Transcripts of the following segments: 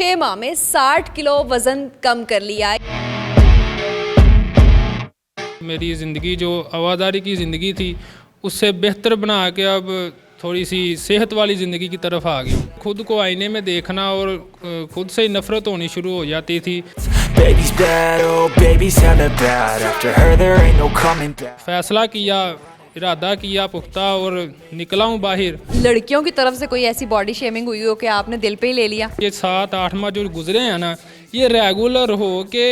6 माह में 60 किलो वजन कम कर लिया है। मेरी ज़िंदगी जो आवाज़ारी की ज़िंदगी थी उससे बेहतर बना के अब थोड़ी सी सेहत वाली ज़िंदगी की तरफ आ गई। खुद को आईने में देखना और खुद से ही नफ़रत होनी शुरू हो जाती थी। Baby's bad, oh baby's hella bad. After her there ain't no coming back. फ़ैसला किया, इरादा किया पुख्ता और निकला हूँ बाहर। लड़कियों की तरफ से कोई ऐसी बॉडी शेमिंग हुई हो कि आपने दिल पे ही ले लिया? ये 7-8 माह जो गुजरे हैं ना, ये रेगुलर हो के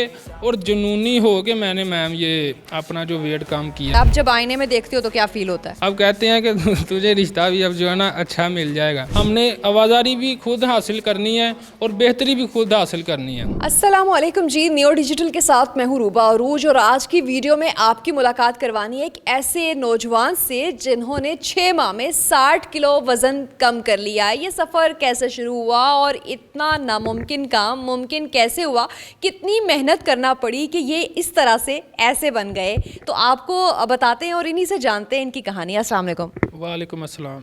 और जुनूनी हो के मैंने मैम ये अपना जो वेट कम किया। आप जब आईने में देखते हो तो क्या फील होता है? अब कहते हैं कि तुझे रिश्ता भी अब जो है ना अच्छा मिल जाएगा। हमने आवाज़ारी भी खुद हासिल करनी है और बेहतरी भी खुद हासिल करनी है। अस्सलामुअलैकुम जी, नियो डिजिटल के साथ मैं हूँ रूबा अरूज और आज की वीडियो में आपकी मुलाकात करवानी है एक ऐसे नौजवान से जिन्होंने 6 माह में 60 किलो वजन कम कर लिया है। ये सफ़र कैसे शुरू हुआ और इतना नामुमकिन काम मुमकिन कैसे हुआ, कितनी मेहनत करना पड़ी कि ये इस तरह से ऐसे बन गए, तो आपको बताते हैं और इन्हीं से जानते हैं इनकी कहानी। अस्सलाम वालेकुम। वालेकुम अस्सलाम।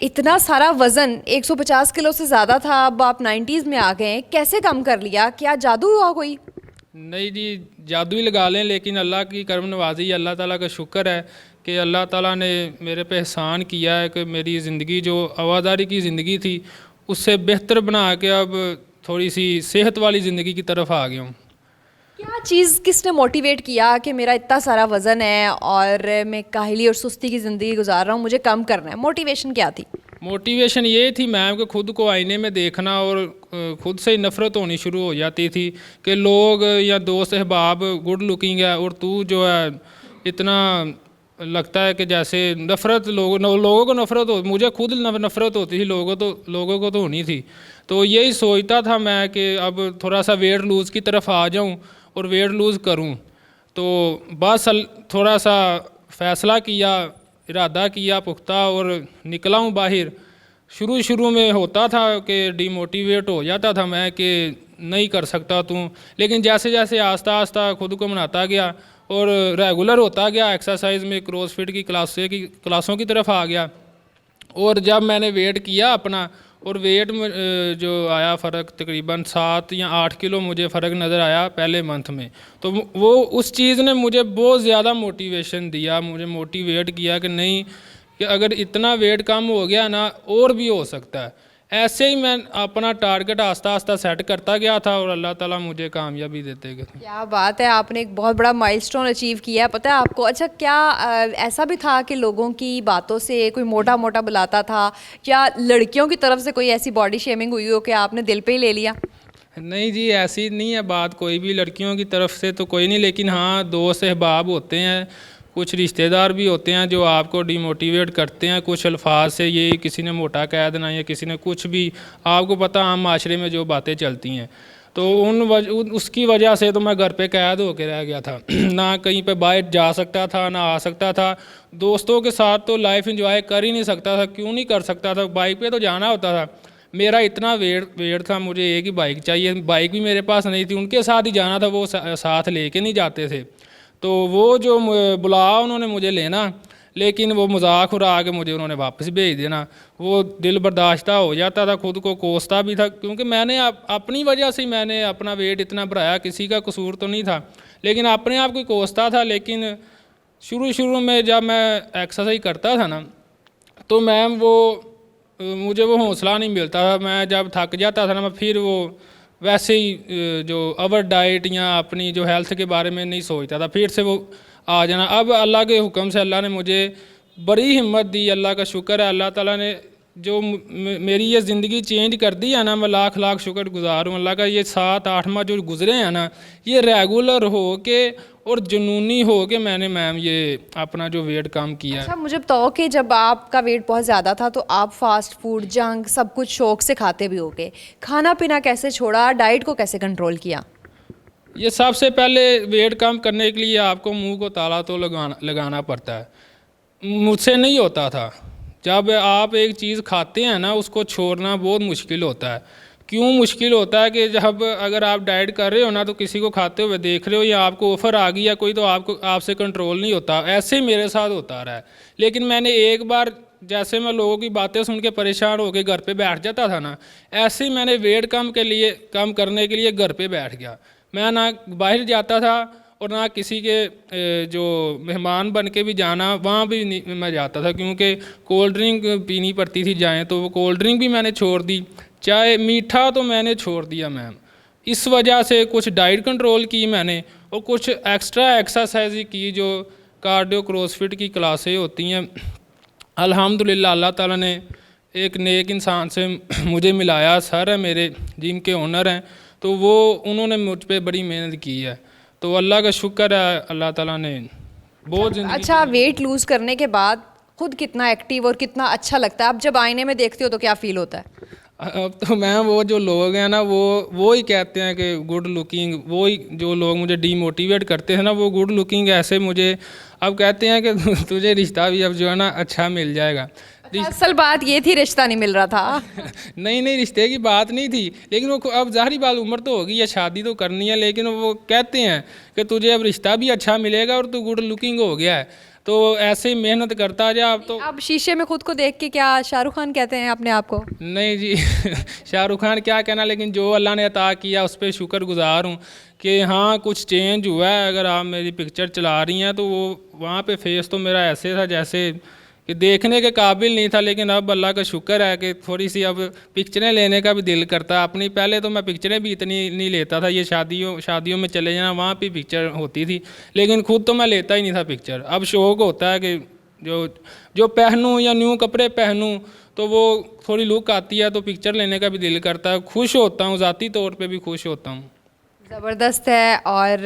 इतना सारा वजन 150 किलो से ज़्यादा था, अब आप 90s में आ गए हैं, कैसे कम कर लिया? क्या जादू हुआ कोई? नहीं जी, जादू ही लगा लें, लेकिन अल्लाह की करम नवाजी, अल्लाह ताला का शुक्र है कि अल्लाह ताला ने मेरे पे एहसान किया है कि मेरी ज़िंदगी जो आवाज़ारी की ज़िंदगी थी उससे बेहतर बना के अब थोड़ी सी सेहत वाली ज़िंदगी की तरफ आ गया हूँ। क्या चीज़ किसने मोटिवेट किया कि मेरा इतना सारा वज़न है और मैं काहली और सुस्ती की ज़िंदगी गुजार रहा हूँ, मुझे कम करना है? मोटिवेशन क्या थी? मोटिवेशन ये थी मैम कि खुद को आईने में देखना और खुद से ही नफ़रत होनी शुरू हो जाती थी कि लोग या दोस्त अहबाब गुड लुकिंग है और तू जो है इतना लगता है कि जैसे नफ़रत लोगों को नफ़रत हो, मुझे खुद नफ़रत होती थी, लोगों को तो होनी थी। तो यही सोचता था मैं कि अब थोड़ा सा वेट लूज़ की तरफ आ जाऊं और वेट लूज़ करूं। तो बस थोड़ा सा फ़ैसला किया, इरादा किया पुख्ता और निकला हूँ बाहर। शुरू में होता था कि डिमोटिवेट हो जाता था मैं कि नहीं कर सकता तू, लेकिन जैसे जैसे आस्ता आस्ता खुद को मनाता गया और रेगुलर होता गया, एक्सरसाइज में क्रॉसफिट की क्लासों की तरफ आ गया। और जब मैंने वेट किया अपना और वेट में जो आया फ़र्क तकरीबन 7 या 8 किलो मुझे फ़र्क नज़र आया पहले मंथ में, तो वो उस चीज़ ने मुझे बहुत ज़्यादा मोटिवेशन दिया, मुझे मोटिवेट किया कि नहीं, कि अगर इतना वेट कम हो गया ना और भी हो सकता है। ऐसे ही मैं अपना टारगेट आस्ता आस्ता सेट करता गया था और अल्लाह ताला मुझे कामयाबी देते गए। क्या बात है, आपने एक बहुत बड़ा माइलस्टोन अचीव किया है, पता है आपको? अच्छा, क्या ऐसा भी था कि लोगों की बातों से कोई मोटा मोटा बुलाता था, या लड़कियों की तरफ से कोई ऐसी बॉडी शेमिंग हुई हो कि आपने दिल पे ही ले लिया? नहीं जी, ऐसी नहीं है बात, कोई भी लड़कियों की तरफ से तो कोई नहीं, लेकिन हाँ दोस्त अहबाब होते हैं, कुछ रिश्तेदार भी होते हैं जो आपको डिमोटिवेट करते हैं कुछ अल्फाज से, ये किसी ने मोटा कह देना या किसी ने कुछ भी, आपको पता आम माशरे में जो बातें चलती हैं, तो उसकी वजह से तो मैं घर पे कैद होकर रह गया था ना कहीं पे बाहर जा सकता था ना आ सकता था। दोस्तों के साथ तो लाइफ एंजॉय कर ही नहीं सकता था, क्यों नहीं कर सकता था, बाइक पे तो जाना होता था। मेरा इतना वेट था, मुझे एक ही बाइक चाहिए, बाइक भी मेरे पास नहीं थी, उनके साथ ही जाना था, वो साथ लेके नहीं जाते थे। तो वो जो बुलाया उन्होंने मुझे लेना, लेकिन वो मजाक उड़ा के मुझे उन्होंने वापस भेज देना, वो दिल बर्दाश्ता हो जाता था, खुद को कोसता भी था, क्योंकि मैंने अपनी वजह से मैंने अपना वेट इतना बढ़ाया, किसी का कसूर तो नहीं था, लेकिन अपने आप को कोसता था। लेकिन शुरू में जब मैं एक्सरसाइज करता था ना, तो मैम मुझे वो हौसला नहीं मिलता था, मैं जब थक जाता था ना, मैं फिर वो वैसे ही जो ओवर डाइट या अपनी जो हेल्थ के बारे में नहीं सोचता था, फिर से वो आ जाना। अब अल्लाह के हुक्म से अल्लाह ने मुझे बड़ी हिम्मत दी, अल्लाह का शुक्र है, अल्लाह ताला ने जो मेरी ये ज़िंदगी चेंज कर दी है ना, मैं लाख लाख शुक्र गुजार हूँ अल्लाह का। ये 7-8 माह जो गुजरे हैं ना, ये रेगुलर हो के और जुनूनी हो के मैंने मैम ये अपना जो वेट कम किया है। अच्छा, मुझे बताओ कि जब आपका वेट बहुत ज़्यादा था तो आप फास्ट फूड जंक सब कुछ शौक से खाते भी होगे, खाना पीना कैसे छोड़ा, डाइट को कैसे कंट्रोल किया? ये सबसे पहले वेट कम करने के लिए आपको मुंह को ताला तो लगाना पड़ता है, मुझसे नहीं होता था। जब आप एक चीज़ खाते हैं ना, उसको छोड़ना बहुत मुश्किल होता है। क्यों मुश्किल होता है कि जब अगर आप डाइट कर रहे हो ना, तो किसी को खाते हुए देख रहे हो या आपको ऑफ़र आ गई या कोई, तो आपसे कंट्रोल नहीं होता। ऐसे ही मेरे साथ होता रहा है, लेकिन मैंने एक बार जैसे मैं लोगों की बातें सुन के परेशान होकर घर पे बैठ जाता था ना, ऐसे ही मैंने वेट कम करने के लिए घर पे बैठ गया। मैं ना बाहर जाता था और ना किसी के जो मेहमान बन के भी जाना वहाँ भी नहीं मैं जाता था, क्योंकि कोल्ड ड्रिंक पीनी पड़ती थी जाएँ, तो वो कोल्ड ड्रिंक भी मैंने छोड़ दी, चाहे मीठा तो मैंने छोड़ दिया मैम। इस वजह से कुछ डाइट कंट्रोल की मैंने और कुछ एक्स्ट्रा एक्सरसाइज की, जो कार्डियो क्रॉसफिट की क्लासें होती हैं। अल्हम्दुलिल्लाह अल्लाह ताला ने एक नेक इंसान से मुझे मिलाया, सर है मेरे जिम के ओनर हैं, तो वो उन्होंने मुझ पे बड़ी मेहनत की है, तो अल्लाह का शुक्र है, अल्लाह ताला ने बहुत ज़िंदगी। अच्छा, वेट लूज़ करने के बाद खुद कितना एक्टिव और कितना अच्छा लगता है? आप जब आईने में देखते हो तो क्या फील होता है? अब तो मैम वो जो लोग हैं ना वो ही कहते हैं कि गुड लुकिंग, वो ही जो लोग मुझे डीमोटिवेट करते हैं ना, वो गुड लुकिंग ऐसे मुझे अब कहते हैं कि तुझे रिश्ता भी अब जो है ना अच्छा मिल जाएगा। असल बात ये थी, रिश्ता नहीं मिल रहा था। नहीं रिश्ते की बात नहीं थी, लेकिन वो अब ज़ाहिर बात उम्र तो होगी या शादी तो करनी है, लेकिन वो कहते हैं कि तुझे अब रिश्ता भी अच्छा मिलेगा और तू गुड लुकिंग हो गया है, तो ऐसे ही मेहनत करता जा। अब तो आप शीशे में खुद को देख के क्या शाहरुख खान कहते हैं अपने आप को? नहीं जी शाहरुख खान क्या कहना, लेकिन जो अल्लाह ने अता किया उस पर शुक्रगुजार हूँ कि हाँ कुछ चेंज हुआ है। अगर आप मेरी पिक्चर चला रही हैं तो वो वहाँ पे फेस तो मेरा ऐसे था जैसे कि देखने के काबिल नहीं था, लेकिन अब अल्लाह का शुक्र है कि थोड़ी सी अब पिक्चरें लेने का भी दिल करता है अपनी। पहले तो मैं पिक्चरें भी इतनी नहीं लेता था, ये शादियों में चले जाना वहाँ भी पिक्चर होती थी, लेकिन खुद तो मैं लेता ही नहीं था पिक्चर। अब शौक़ होता है कि जो पहनूँ या न्यू कपड़े पहनूँ तो वो थोड़ी लुक आती है, तो पिक्चर लेने का भी दिल करता है। खुश होता हूँ, ज़ाती तौर पे भी खुश होता हूँ। ज़बरदस्त है। और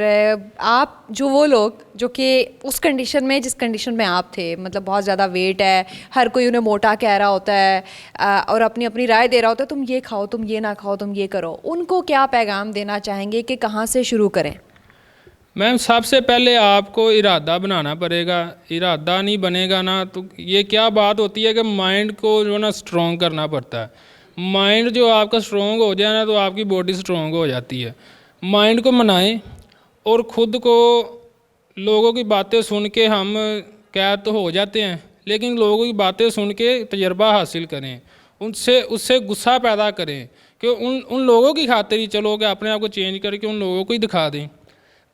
आप जो वो लोग जो कि उस कंडीशन में जिस कंडीशन में आप थे, मतलब बहुत ज़्यादा वेट है, हर कोई उन्हें मोटा कह रहा होता है और अपनी अपनी राय दे रहा होता है, तुम ये खाओ, तुम ये ना खाओ, तुम ये करो, उनको क्या पैगाम देना चाहेंगे कि कहाँ से शुरू करें? मैम सबसे पहले आपको इरादा बनाना पड़ेगा। इरादा नहीं बनेगा ना तो ये क्या बात होती है कि माइंड को जो ना स्ट्रॉन्ग करना पड़ता है। माइंड जो आपका स्ट्रॉन्ग हो जाए ना तो आपकी बॉडी स्ट्रॉन्ग हो जाती है। माइंड को मनाएं और ख़ुद को, लोगों की बातें सुन के हम कैद तो हो जाते हैं, लेकिन लोगों की बातें सुन के तजर्बा हासिल करें, उससे गुस्सा पैदा करें कि उन लोगों की खातिर ही चलो कि अपने आप को चेंज करके उन लोगों को ही दिखा दें।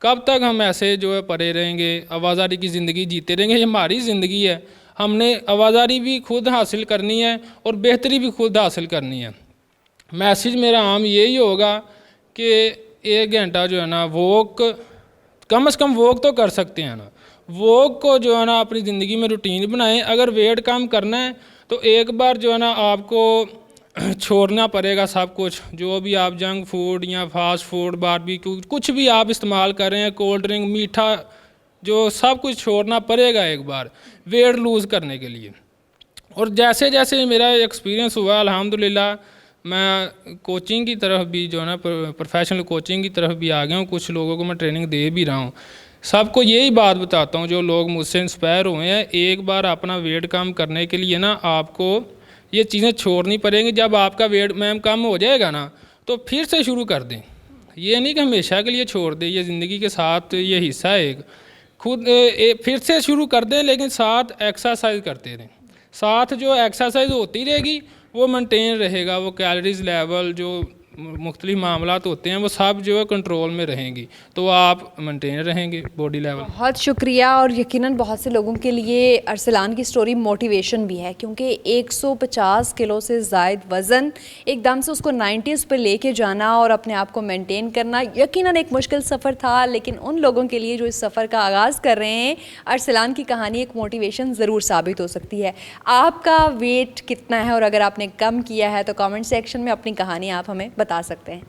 कब तक हम ऐसे जो है पड़े रहेंगे, आवाज़ारी की ज़िंदगी जीते रहेंगे? ये हमारी ज़िंदगी है, हमने आवाज़ारी भी खुद हासिल करनी है और बेहतरी भी खुद हासिल करनी है। मैसेज मेरा आम यही होगा कि 1 घंटा जो है ना वॉक, कम से कम वॉक तो कर सकते हैं ना, वॉक को जो है ना अपनी ज़िंदगी में रूटीन बनाएं। अगर वेट कम करना है तो एक बार जो है ना आपको छोड़ना पड़ेगा सब कुछ, जो भी आप जंक फूड या फास्ट फूड, बारबेक्यू, कुछ भी आप इस्तेमाल कर रहे हैं, कोल्ड ड्रिंक, मीठा, जो सब कुछ छोड़ना पड़ेगा एक बार वेट लूज़ करने के लिए। और जैसे जैसे मेरा एक्सपीरियंस हुआ अल्हम्दुलिल्लाह, मैं कोचिंग की तरफ भी जो है ना प्रोफेशनल कोचिंग की तरफ भी आ गया हूँ। कुछ लोगों को मैं ट्रेनिंग दे भी रहा हूँ। सबको यही बात बताता हूँ जो लोग मुझसे इंस्पायर हुए हैं, एक बार अपना वेट कम करने के लिए ना आपको ये चीज़ें छोड़नी पड़ेंगी। जब आपका वेट मैम कम हो जाएगा ना तो फिर से शुरू कर दें। ये नहीं कि हमेशा के लिए छोड़ दें, ये ज़िंदगी के साथ ये हिस्सा है एक। खुद फिर से शुरू कर दें, लेकिन साथ एक्सरसाइज करते रहें। साथ जो एक्सरसाइज होती रहेगी वो मेंटेन रहेगा, वो कैलोरीज लेवल जो मुख्तलिफ मामलात होते हैं वो सब जो है कंट्रोल में रहेंगी, तो आप मेंटेन रहेंगे बॉडी लेवल। बहुत शुक्रिया। और यकीनन बहुत से लोगों के लिए अरसलान की स्टोरी मोटिवेशन भी है, क्योंकि 150 किलो से ज़ायद वज़न एकदम से उसको 90s पे लेके जाना और अपने आप को मेंटेन करना यकीनन एक मुश्किल सफ़र था, लेकिन उन लोगों के लिए जो इस सफ़र का आगाज़ कर रहे हैं, अरसलान की कहानी एक मोटिवेशन ज़रूर साबित हो सकती है। आपका वेट कितना है और अगर आपने कम किया है तो कमेंट सेक्शन में अपनी कहानी आप हमें बता सकते हैं।